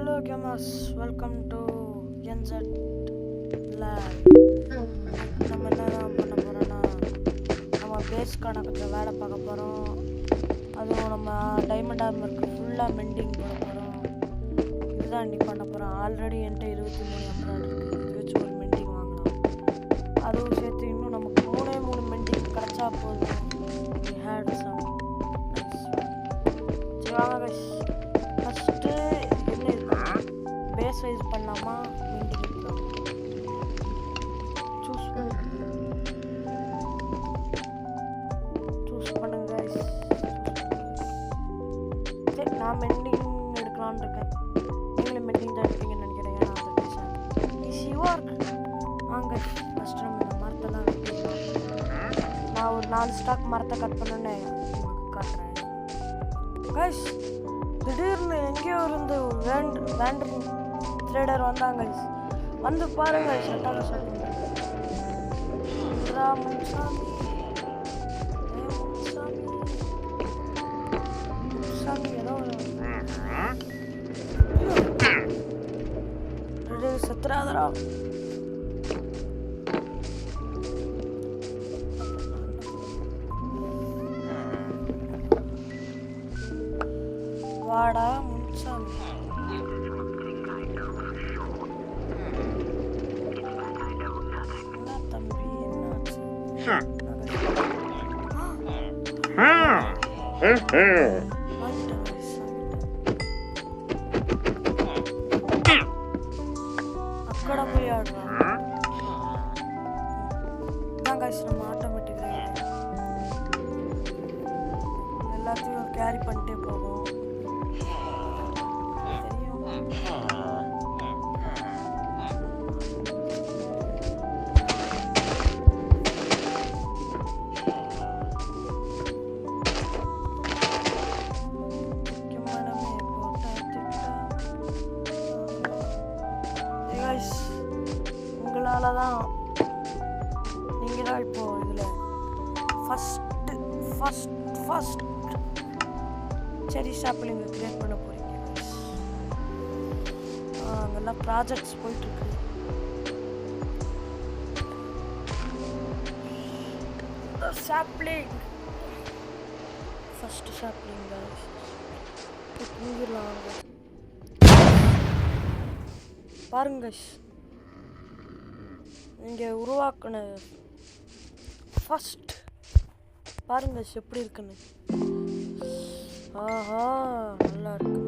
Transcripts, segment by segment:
Hello gamers, welcome to NZ Lab. நம்ம என்ன பண்ண போறோம்னா நம்ம பேஸ்க்கான கொஞ்சம் வேலை பார்க்க போகிறோம். அதுவும் நம்ம டைமண்ட் ஆர்மருக்கு ஃபுல்லாக மெண்டிங் பண்ண போகிறோம். இதுதான் இன்னைக்கு பண்ண போகிறோம். ஆல்ரெடி என்கிட்ட 23 எம்ப்ராய்டரி இருக்குது. இது வச்சு ஒரு மெண்டிங் வாங்கலாம். அதுவும் சேர்த்து இன்னும் நமக்கு 3 மெண்டிங் கிடச்சா போதும். We had some nice. சரி வாங்க guys. ஃபஸ்ட்டு என்ன இது பேஸ் வைஸ் பண்ணலாமா மெண்டிங் இருக்கலாம் சூஸ் பண்ணுங்க guys. சரி நான் மெண்டிங் எடுக்கலான்னு இருக்கேன். நீங்களும் மெண்டிங் தான் எடுப்பீங்கன்னு நினைக்கிறேன். ஏன்னா அந்த டிசைன் ஈஸி ஒர்க். வாங்க ஃபஸ்ட்டு நம்ம இந்த மரத்தெல்லாம் வெட்டிடலாம். நான் ஒரு 4 ஸ்டாக் மரத்தை கட் பண்ணோன்னே உங்களுக்கு காட்டுறேன் guys. திடீர்னு எங்கேயோ இருந்து வேண்டரிங் த்ரெடர் வந்தாங்க. வந்து பாருங்க சட்டாக சொல்லுங்க. முன்சாமி ஏதோ சத்ராதரா வாடா முன்சாமி. என்ன தம்பி என்னாச்சு? அக்கடா போய் ஆடுறான். நம்ம ஆட்டோமேட்டிக் எல்லாத்தையும் கேரி பண்ணிட்டே போகும். உங்களால தான் நீங்கள் தான் இப்போ இதில் ஃபஸ்ட் செரி ஷாப்பிங் கிரியேட் பண்ண போகிறீங்க. அங்கெல்லாம் ப்ராஜெக்ட்ஸ் போயிட்டுருக்கு. ஷாப்லிங் ஃபஸ்ட்டு ஷாப்லிங் தூங்கிடலாம் பாருங்க. நீங்கள் உருவாக்குன ஃபஸ்ட் பாருங்க எப்படி இருக்குன்னு. ஆஹா நல்லா இருக்கு.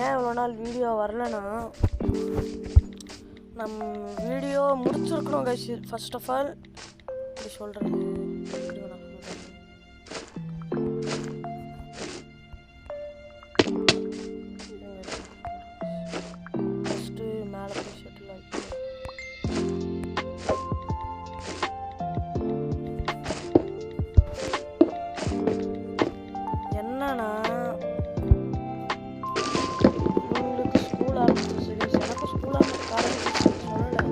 ஏன் இவ்வளோ நாள் வீடியோ வரலன்னா நம்ம வீடியோ முடிச்சிருக்கணும் கைஸ். ஃபர்ஸ்ட் ஆஃப் ஆல் இப்படி சொல்கிறது ஃபஸ்ட்டு மேலே போய் செட்டில் ஆகிட்டு என்னன்னா உங்களுக்கு ஸ்கூல் ஆரம்பிச்சிச்சு. எனக்கு ஸ்கூல் ஆரம்பிச்சு சொல்லலை.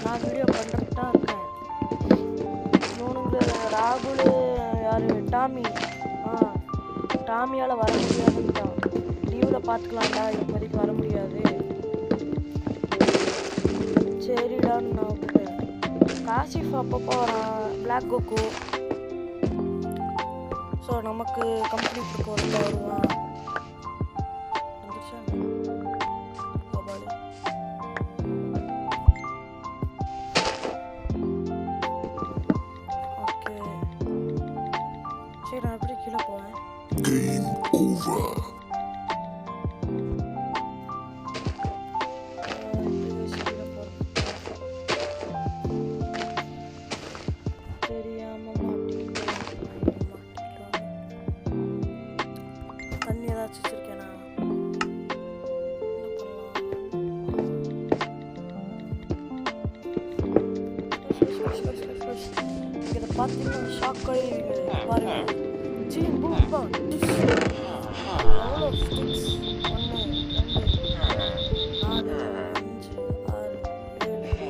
நான் வீடியோ பண்ணுறதுக்கு தான் இருக்கேன். இவனுங்க ராகுல் யார் டாமியால் வர முடியாதுன்ட்டான். லீவில் பார்த்துக்கலாம்டா, இப்போதைக்கு வர முடியாது. சரிடான்னு நான் விட்டுட்டேன். காசிஃப் அப்பப்போ வரான், பிளாக் கோகோ. ஸோ நமக்கு கம்ப்ளீட் ஒருத்தர் வருவான். ஓகே சரி நான் எப்படி கீழே போவேன். Game over. தண்ணி ஏதாச்சும் வச்சிருக்கேனா? இதை பார்த்தீங்கன்னா ஷாக் ஆகிடுவீங்க. பாருங்க எவ்வளோ ஸ்டிக்ஸ். 1 2 3 4 5 6 7 8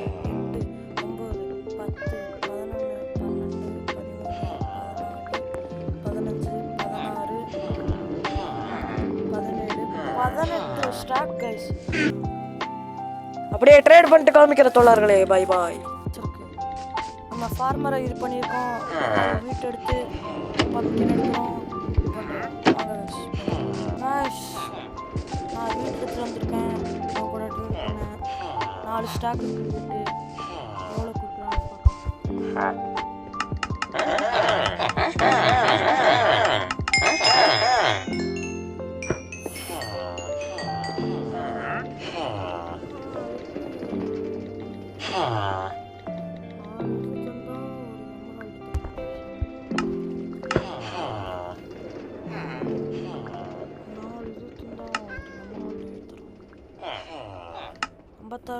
9 10 11 12 13 14 15 16 17 18 stock guys. அப்படியே ட்ரேட் பண்ணிட்டு காமிக்கிற தோழர்களே. Bye bye. நம்ம ஃபார்மரை இது பண்ணியிருக்கோம். வீட்டு எடுத்து பம்கின் எடுக்கிறோம். நான் வீட்டு எடுத்துட்டு வந்திருக்கேன். அவன் கூட ட்ரேட் பண்ணேன். 4 ஸ்டாக் வீட்டு எவ்வளோ கொடுக்குறான்னு பார்க்கலாம்.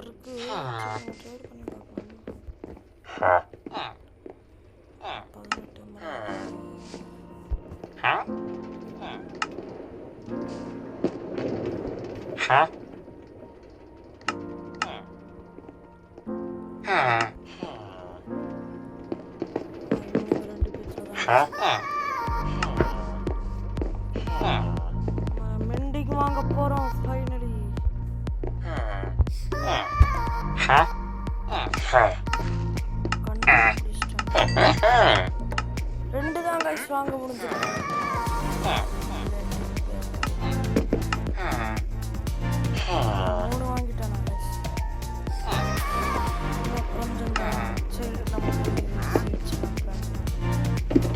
இருக்கு ட்ரேட் பண்ணி பார்க்கலாம். 18 மெண்டிங் வாங்க போறோம் ஃபைனலி. ரெண்டு தான் கைஸ் வாங்க முடிஞ்சது. மூணு வாங்கிட்டேன் நான் கைஸ். கொஞ்சம் சரி நம்ம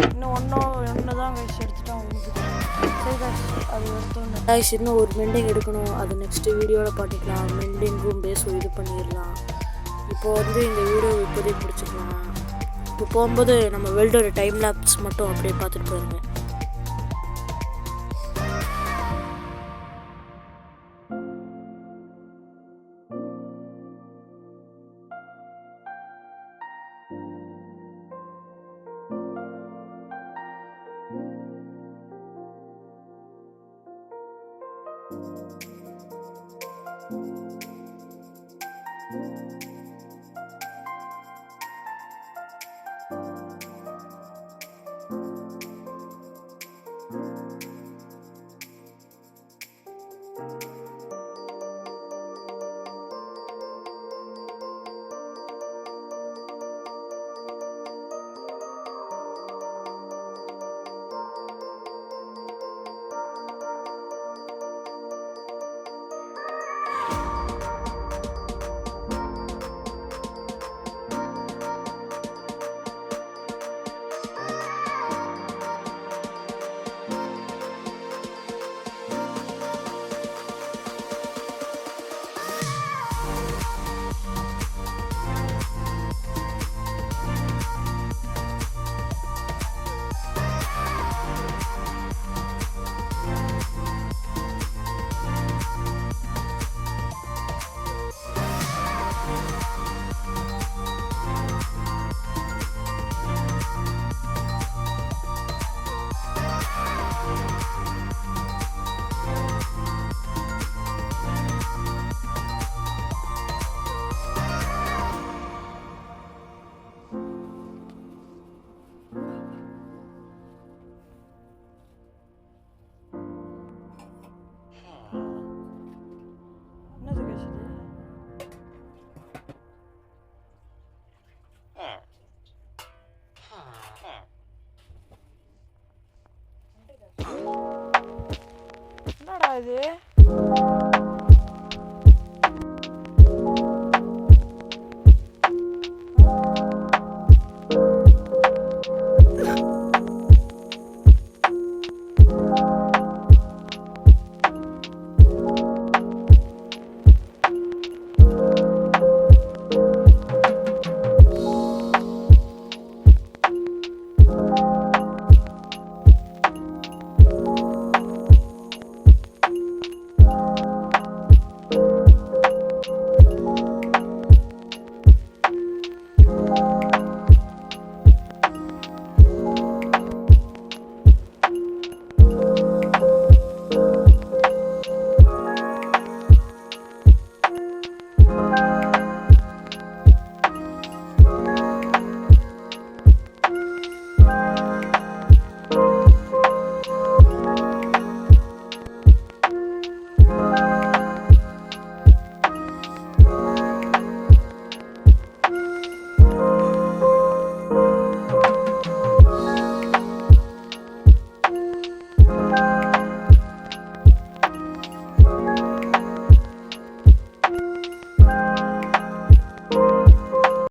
இன்னும் ஒன்று தான் கைஸ் எடுத்துட்டோம். சரி கைஸ் அது எடுத்தோம் கைஸ். இன்னும் ஒரு மெண்டிங் எடுக்கணும். அது நெக்ஸ்ட் வீடியோவில் பண்ணிக்கலாம். மெண்டிங்கும் பேஸும் இது பண்ணிடலாம். இப்போ இந்த வீடியோ இப்போதைக்கு பிடிச்சிக்கலாம். இப்போ போகும்போது நம்ம வெல்டோட டைம் லேப்ஸ் மட்டும் அப்படியே பார்த்துட்டு போயிருங்க. என்னடா இது?